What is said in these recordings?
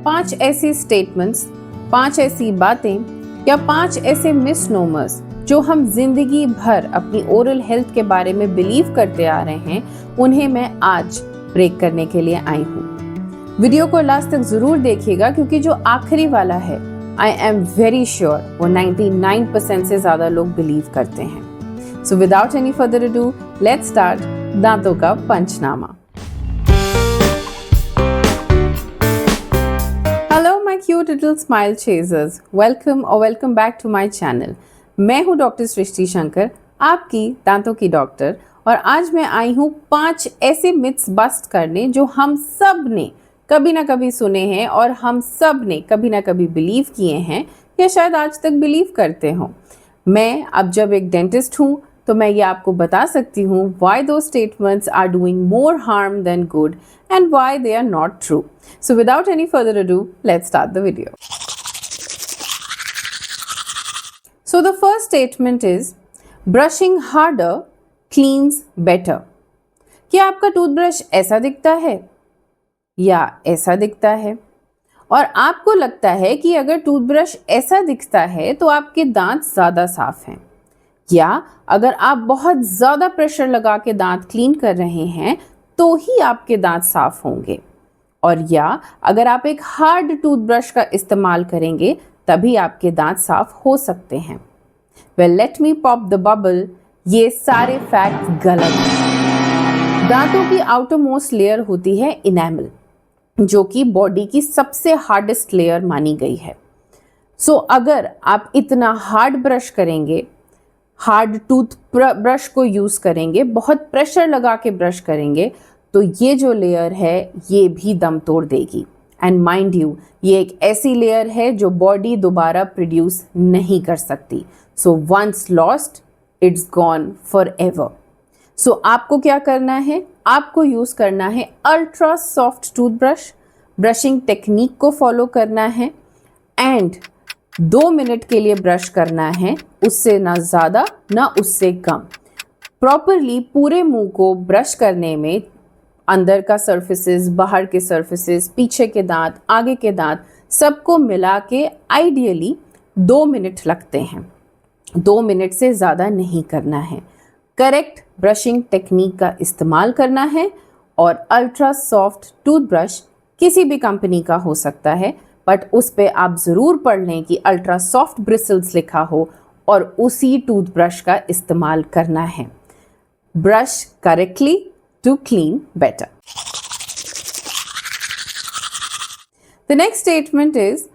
5 ऐसी स्टेटमेंट्स, 5 ऐसी बातें या 5 ऐसे मिसनोमर्स जो हम जिंदगी भर अपनी ओरल हेल्थ के बारे में बिलीव करते आ रहे हैं, उन्हें मैं आज ब्रेक करने के लिए आई हूँ। वीडियो को लास्ट तक जरूर देखिएगा क्योंकि जो आखिरी वाला है, आई एम वेरी श्योर वो 99% से ज्यादा लोग बिलीव करते हैं। So without any further ado, let's start दांतों का पंचनामा। Hello my cute little smile chasers, welcome back to my channel. मैं हूँ डॉक्टर सृष्टि शंकर, आपकी दांतों की डॉक्टर, और आज मैं आई हूँ 5 ऐसे मिथ्स बस्ट करने जो हम सब ने कभी ना कभी सुने हैं और हम सब ने कभी ना कभी बिलीव किए हैं या शायद आज तक बिलीव करते हो। मैं अब जब एक डेंटिस्ट हूँ तो मैं ये आपको बता सकती हूँ why those statements are doing more harm than good and why they are not true. So without any further ado, let's start the video. So the first statement is brushing harder cleans better. क्या आपका toothbrush ऐसा दिखता है या ऐसा दिखता है? और आपको लगता है कि अगर टूथब्रश ऐसा दिखता है तो आपके दांत ज़्यादा साफ हैं, या अगर आप बहुत ज़्यादा प्रेशर लगा के दांत क्लीन कर रहे हैं तो ही आपके दांत साफ होंगे, और या अगर आप एक हार्ड टूथब्रश का इस्तेमाल करेंगे तभी आपके दांत साफ हो सकते हैं। Well, let me pop the bubble, ये सारे फैक्ट गलत हैं। दांतों की आउटर मोस्ट लेयर होती है इनेमल, जो कि बॉडी की सबसे हार्डेस्ट लेयर मानी गई है। सो अगर आप इतना हार्ड ब्रश करेंगे, हार्ड टूथ ब्रश को यूज़ करेंगे, बहुत प्रेशर लगा के ब्रश करेंगे, तो ये जो लेयर है ये भी दम तोड़ देगी। एंड माइंड यू, ये एक ऐसी लेयर है जो बॉडी दोबारा प्रोड्यूस नहीं कर सकती। So once lost, it's gone forever. So आपको क्या करना है? आपको यूज़ करना है ultra soft toothbrush, brushing technique को फॉलो करना है एंड 2 मिनट के लिए ब्रश करना है, उससे ना ज़्यादा ना उससे कम। प्रॉपरली पूरे मुंह को ब्रश करने में अंदर का सर्फेसेस, बाहर के सर्फेसेस, पीछे के दांत, आगे के दांत, सबको मिला के आइडियली 2 मिनट लगते हैं। 2 मिनट से ज़्यादा नहीं करना है। करेक्ट ब्रशिंग टेक्निक का इस्तेमाल करना है और अल्ट्रा सॉफ्ट टूथब्रश किसी भी कंपनी का हो सकता है, बट उस पे आप ज़रूर पढ़ लें कि अल्ट्रा सॉफ्ट ब्रिसल्स लिखा हो और उसी टूथब्रश का इस्तेमाल करना है। Brush correctly to clean better. The next statement is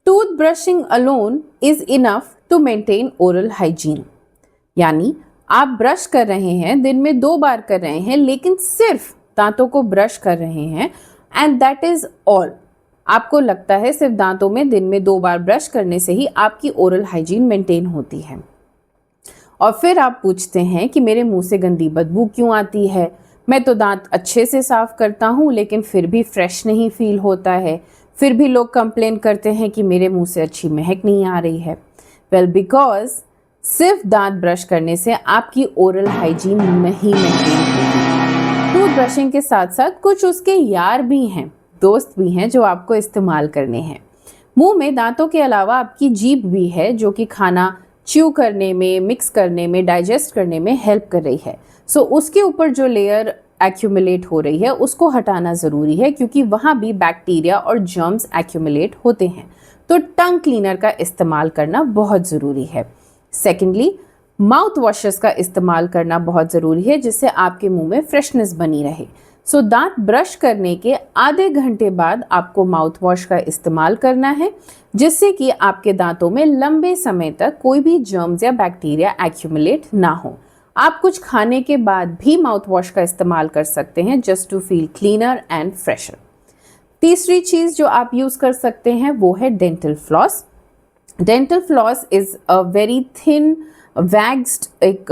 tooth brushing alone is enough to maintain oral hygiene. यानी आप ब्रश कर रहे हैं, दिन में 2 बार कर रहे हैं, लेकिन सिर्फ दांतों को ब्रश कर रहे हैं एंड दैट इज ऑल। आपको लगता है सिर्फ दांतों में दिन में 2 बार ब्रश करने से ही आपकी ओरल हाइजीन मेंटेन होती है, और फिर आप पूछते हैं कि मेरे मुंह से गंदी बदबू क्यों आती है? मैं तो दांत अच्छे से साफ करता हूँ लेकिन फिर भी फ्रेश नहीं फील होता है, फिर भी लोग कंप्लेन करते हैं कि मेरे मुंह से अच्छी महक नहीं आ रही है। वेल, बिकॉज सिर्फ दांत ब्रश करने से आपकी ओरल हाइजीन नहीं मेंटेन होगी। टूथ ब्रशिंग के साथ साथ कुछ उसके यार भी हैं, दोस्त भी हैं जो आपको इस्तेमाल करने हैं। मुंह में दांतों के अलावा आपकी जीभ भी है जो कि खाना च्यू करने में, मिक्स करने में, डाइजेस्ट करने में हेल्प कर रही है। सो उसके ऊपर जो लेयर एक्यूमुलेट हो रही है उसको हटाना ज़रूरी है, क्योंकि वहाँ भी बैक्टीरिया और जर्म्स एक्यूमुलेट होते हैं। तो टंग क्लीनर का इस्तेमाल करना बहुत ज़रूरी है। सेकेंडली, माउथ वॉशेस का इस्तेमाल करना बहुत ज़रूरी है जिससे आपके मुंह में फ्रेशनेस बनी रहे। सो दांत ब्रश करने के आधे घंटे बाद आपको माउथ वॉश का इस्तेमाल करना है, जिससे कि आपके दांतों में लंबे समय तक कोई भी जर्म्स या बैक्टीरिया एक्यूमुलेट ना हो। आप कुछ खाने के बाद भी माउथ वॉश का इस्तेमाल कर सकते हैं just to feel cleaner and fresher. तीसरी चीज़ जो आप यूज़ कर सकते हैं वो है dental floss. Dental floss is a very thin vaxxed, एक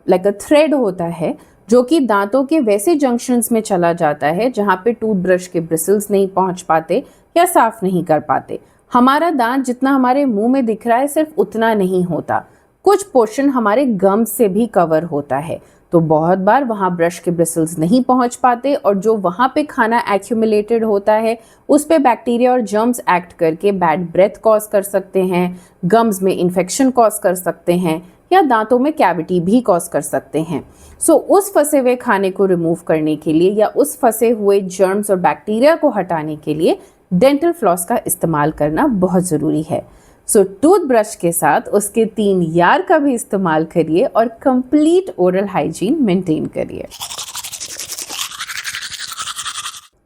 लाइक अ थ्रेड होता है जो कि दांतों के वैसे जंक्शंस में चला जाता है जहाँ पे टूथब्रश के ब्रिसल्स नहीं पहुँच पाते या साफ नहीं कर पाते। हमारा दांत जितना हमारे मुंह में दिख रहा है सिर्फ उतना नहीं होता, कुछ पोर्शन हमारे गम से भी कवर होता है। तो बहुत बार वहाँ ब्रश के ब्रिसल्स नहीं पहुँच पाते और जो वहाँ पे खाना एक्यूमुलेटेड होता है उस पे बैक्टीरिया और जर्म्स एक्ट करके बैड ब्रेथ कॉज कर सकते हैं, गम्स में इन्फेक्शन कॉज कर सकते हैं या दांतों में कैविटी भी कॉज कर सकते हैं। सो उस फंसे हुए खाने को रिमूव करने के लिए या उस फंसे हुए जर्म्स और बैक्टीरिया को हटाने के लिए डेंटल फ्लॉस का इस्तेमाल करना बहुत ज़रूरी है। सो टूथब्रश के साथ उसके 3 यार का भी इस्तेमाल करिए और कंप्लीट ओरल हाइजीन मेंटेन करिए।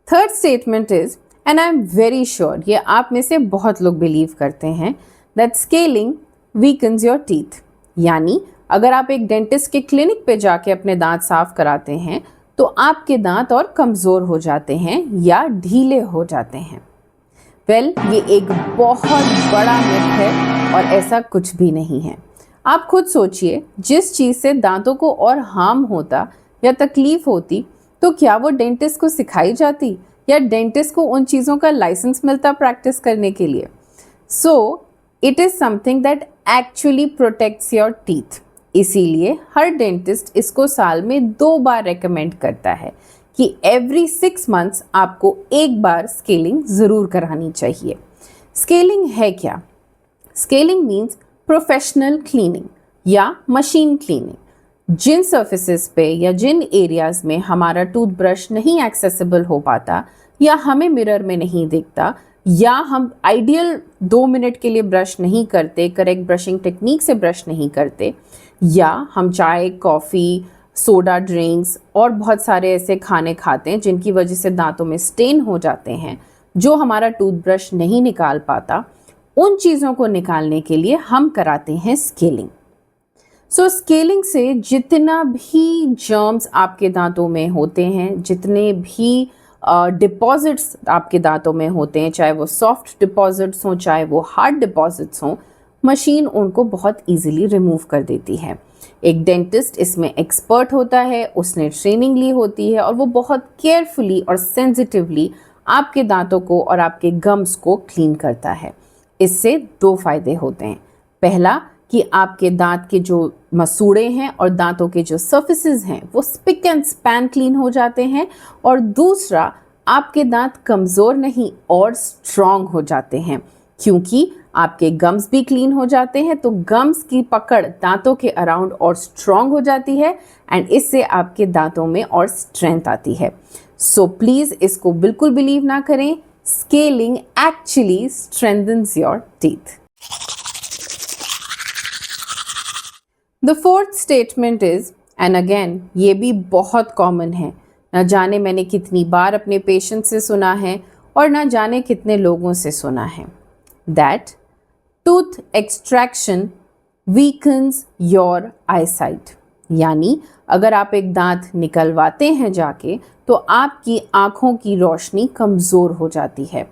Third statement is, and I am very sure ये आप में से बहुत लोग बिलीव करते हैं, that scaling weakens your teeth. यानी अगर आप एक डेंटिस्ट के क्लिनिक पे जाके अपने दांत साफ कराते हैं तो आपके दांत और कमज़ोर हो जाते हैं या ढीले हो जाते हैं। वेल, ये एक बहुत बड़ा मिथ है और ऐसा कुछ भी नहीं है। आप खुद सोचिए, जिस चीज़ से दांतों को और हार्म होता या तकलीफ होती तो क्या वो डेंटिस्ट को सिखाई जाती या डेंटिस्ट को उन चीज़ों का लाइसेंस मिलता प्रैक्टिस करने के लिए? So it is something that actually protects your teeth. इसीलिए हर डेंटिस्ट इसको साल में 2 बार रेकमेंड करता है कि एवरी 6 मंथ्स आपको एक बार स्केलिंग ज़रूर करानी चाहिए। स्केलिंग है क्या? स्केलिंग मीन्स प्रोफेशनल क्लीनिंग या मशीन क्लीनिंग। जिन सर्फेसेस पे या जिन एरियाज में हमारा टूथब्रश नहीं एक्सेसिबल हो पाता या हमें मिरर में नहीं दिखता या हम आइडियल 2 मिनट के लिए ब्रश नहीं करते, करेक्ट ब्रशिंग टेक्निक से ब्रश नहीं करते, या हम चाय, कॉफ़ी, सोडा ड्रिंक्स और बहुत सारे ऐसे खाने खाते हैं जिनकी वजह से दांतों में स्टेन हो जाते हैं जो हमारा टूथब्रश नहीं निकाल पाता, उन चीज़ों को निकालने के लिए हम कराते हैं स्केलिंग। सो स्केलिंग से जितना भी जर्म्स आपके दांतों में होते हैं, जितने भी डिपॉजिट्स आपके दांतों में होते हैं, चाहे वो सॉफ्ट डिपॉजिट्स हों चाहे वो हार्ड डिपॉजिट्स हों, मशीन उनको बहुत इजीली रिमूव कर देती है। एक डेंटिस्ट इसमें एक्सपर्ट होता है, उसने ट्रेनिंग ली होती है और वो बहुत केयरफुली और सेंसिटिवली आपके दांतों को और आपके गम्स को क्लीन करता है। इससे 2 फायदे होते हैं। पहला कि आपके दांत के जो मसूड़े हैं और दांतों के जो सर्फेसेस हैं वो स्पिक एंड स्पैन क्लीन हो जाते हैं, और दूसरा आपके दांत कमज़ोर नहीं और स्ट्रॉन्ग हो जाते हैं क्योंकि आपके गम्स भी क्लीन हो जाते हैं। तो गम्स की पकड़ दांतों के अराउंड और स्ट्रॉन्ग हो जाती है एंड इससे आपके दांतों में और स्ट्रेंथ आती है। सो प्लीज़ इसको बिल्कुल बिलीव ना करें, scaling actually strengthens your teeth. The fourth statement is, and again ये भी बहुत कॉमन है, ना जाने मैंने कितनी बार अपने पेशेंट से सुना है और ना जाने कितने लोगों से सुना है, that tooth extraction weakens your eyesight. यानी अगर आप एक दांत निकलवाते हैं जाके तो आपकी आंखों की रोशनी कमज़ोर हो जाती है।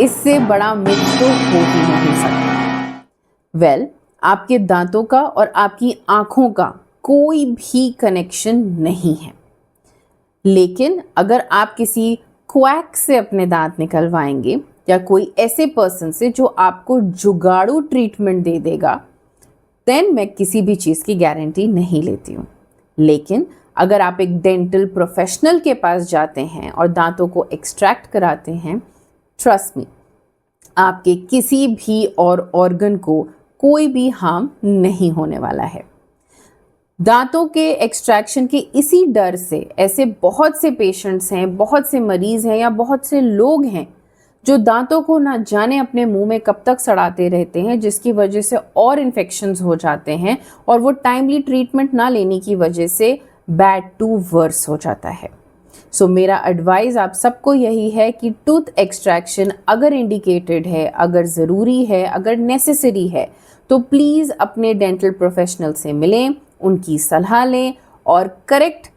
इससे बड़ा मिथ तो हो ही नहीं सकता। वेल, आपके दांतों का और आपकी आंखों का कोई भी कनेक्शन नहीं है, लेकिन अगर आप किसी क्वैक से अपने दांत निकलवाएंगे या कोई ऐसे पर्सन से जो आपको जुगाड़ू ट्रीटमेंट दे देगा, देन मैं किसी भी चीज़ की गारंटी नहीं लेती हूँ। लेकिन अगर आप एक डेंटल प्रोफेशनल के पास जाते हैं और दांतों को एक्सट्रैक्ट कराते हैं, ट्रस्ट मी, आपके किसी भी और ऑर्गन को कोई भी हार्म नहीं होने वाला है। दांतों के एक्सट्रैक्शन के इसी डर से ऐसे बहुत से पेशेंट्स हैं, बहुत से मरीज़ हैं या बहुत से लोग हैं जो दांतों को ना जाने अपने मुंह में कब तक सड़ाते रहते हैं, जिसकी वजह से और इन्फेक्शंस हो जाते हैं और वो टाइमली ट्रीटमेंट ना लेने की वजह से बैड टू वर्स हो जाता है। सो मेरा एडवाइस आप सबको यही है कि टूथ एक्सट्रैक्शन अगर इंडिकेटेड है, अगर ज़रूरी है, अगर नेसेसरी है, तो प्लीज़ अपने डेंटल प्रोफेशनल से मिलें, उनकी सलाह लें और करेक्ट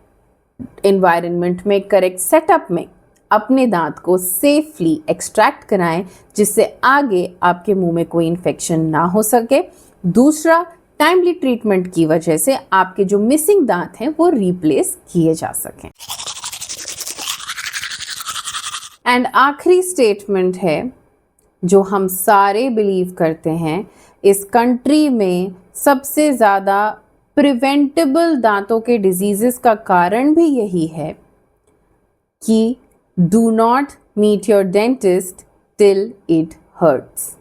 एनवायरनमेंट में, करेक्ट सेटअप में अपने दांत को सेफली एक्सट्रैक्ट कराएं, जिससे आगे आपके मुंह में कोई इन्फेक्शन ना हो सके। दूसरा, टाइमली ट्रीटमेंट की वजह से आपके जो मिसिंग दांत हैं वो रिप्लेस किए जा सकें। एंड आखिरी स्टेटमेंट है जो हम सारे बिलीव करते हैं, इस कंट्री में सबसे ज़्यादा प्रिवेंटेबल दांतों के डिजीजेस का कारण भी यही है कि do not meet your dentist till it hurts.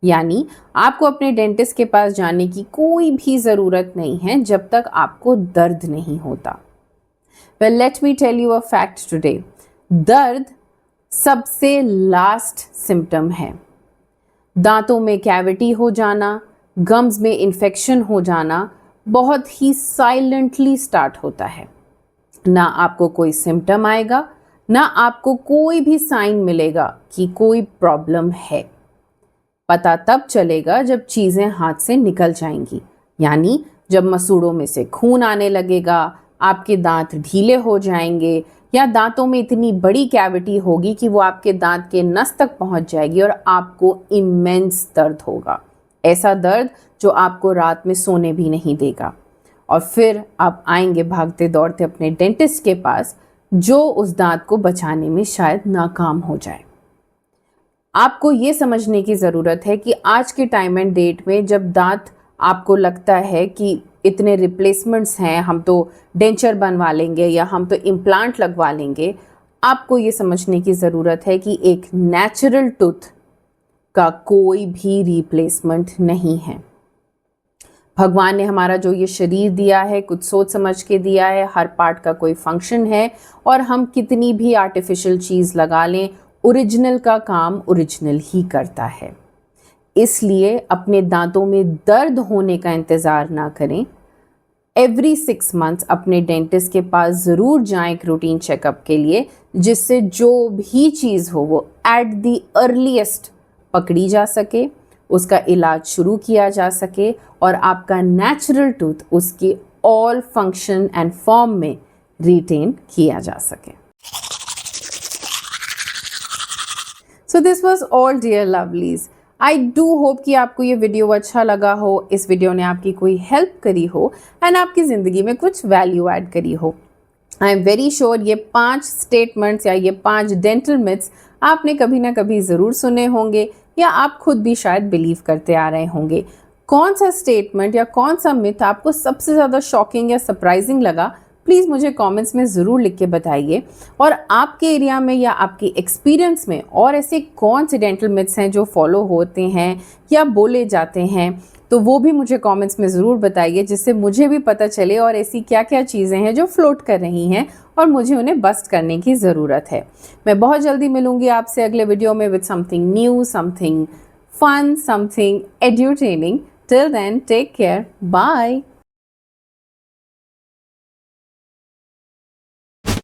यानी आपको अपने डेंटिस्ट के पास जाने की कोई भी ज़रूरत नहीं है जब तक आपको दर्द नहीं होता। Well, let me tell you a fact today. दर्द सबसे लास्ट सिम्टम है। दांतों में कैविटी हो जाना, गम्स में इन्फेक्शन हो जाना बहुत ही साइलेंटली स्टार्ट होता है। ना आपको कोई सिम्टम आएगा, ना आपको कोई भी साइन मिलेगा कि कोई प्रॉब्लम है। पता तब चलेगा जब चीज़ें हाथ से निकल जाएंगी, यानी जब मसूड़ों में से खून आने लगेगा, आपके दांत ढीले हो जाएंगे या दांतों में इतनी बड़ी कैविटी होगी कि वो आपके दांत के नस तक पहुंच जाएगी और आपको इमेंस दर्द होगा। ऐसा दर्द जो आपको रात में सोने भी नहीं देगा। और फिर आप आएंगे भागते दौड़ते अपने डेंटिस्ट के पास, जो उस दांत को बचाने में शायद नाकाम हो जाए। आपको ये समझने की ज़रूरत है कि आज के टाइम एंड डेट में जब दांत आपको लगता है कि इतने रिप्लेसमेंट्स हैं, हम तो डेंचर बनवा लेंगे या हम तो इम्प्लांट लगवा लेंगे, आपको ये समझने की ज़रूरत है कि एक नेचुरल टूथ का कोई भी रिप्लेसमेंट नहीं है। भगवान ने हमारा जो ये शरीर दिया है कुछ सोच समझ के दिया है, हर पार्ट का कोई फंक्शन है, और हम कितनी भी आर्टिफिशियल चीज़ लगा लें, ओरिजिनल का काम ओरिजिनल ही करता है। इसलिए अपने दांतों में दर्द होने का इंतज़ार ना करें। एवरी 6 मंथ्स अपने डेंटिस्ट के पास ज़रूर जाएं एक रूटीन चेकअप के लिए, जिससे जो भी चीज़ हो वो एट द अर्लीस्ट पकड़ी जा सके, उसका इलाज शुरू किया जा सके और आपका नेचुरल टूथ उसकी ऑल फंक्शन एंड फॉर्म में रिटेन किया जा सके। So this was all dear lovelies. I do hope कि आपको ये वीडियो अच्छा लगा हो, इस वीडियो ने आपकी कोई हेल्प करी हो एंड आपकी ज़िंदगी में कुछ वैल्यू ऐड करी हो। आई एम वेरी श्योर ये 5 स्टेटमेंट्स या ये 5 डेंटल मिथ्स आपने कभी ना कभी ज़रूर सुने होंगे या आप खुद भी शायद बिलीव करते आ रहे होंगे। कौन सा स्टेटमेंट या कौन सा मिथ आपको सबसे ज़्यादा शॉकिंग या सरप्राइजिंग लगा, प्लीज़ मुझे कमेंट्स में ज़रूर लिख के बताइए। और आपके एरिया में या आपकी एक्सपीरियंस में और ऐसे कौन से डेंटल मिथ्स हैं जो फॉलो होते हैं या बोले जाते हैं, तो वो भी मुझे कमेंट्स में ज़रूर बताइए, जिससे मुझे भी पता चले और ऐसी क्या क्या चीज़ें हैं जो फ्लोट कर रही हैं और मुझे उन्हें बस्ट करने की ज़रूरत है। मैं बहुत जल्दी मिलूँगी आपसे अगले वीडियो में with something new, something fun, something edutaining. Till then take care, bye.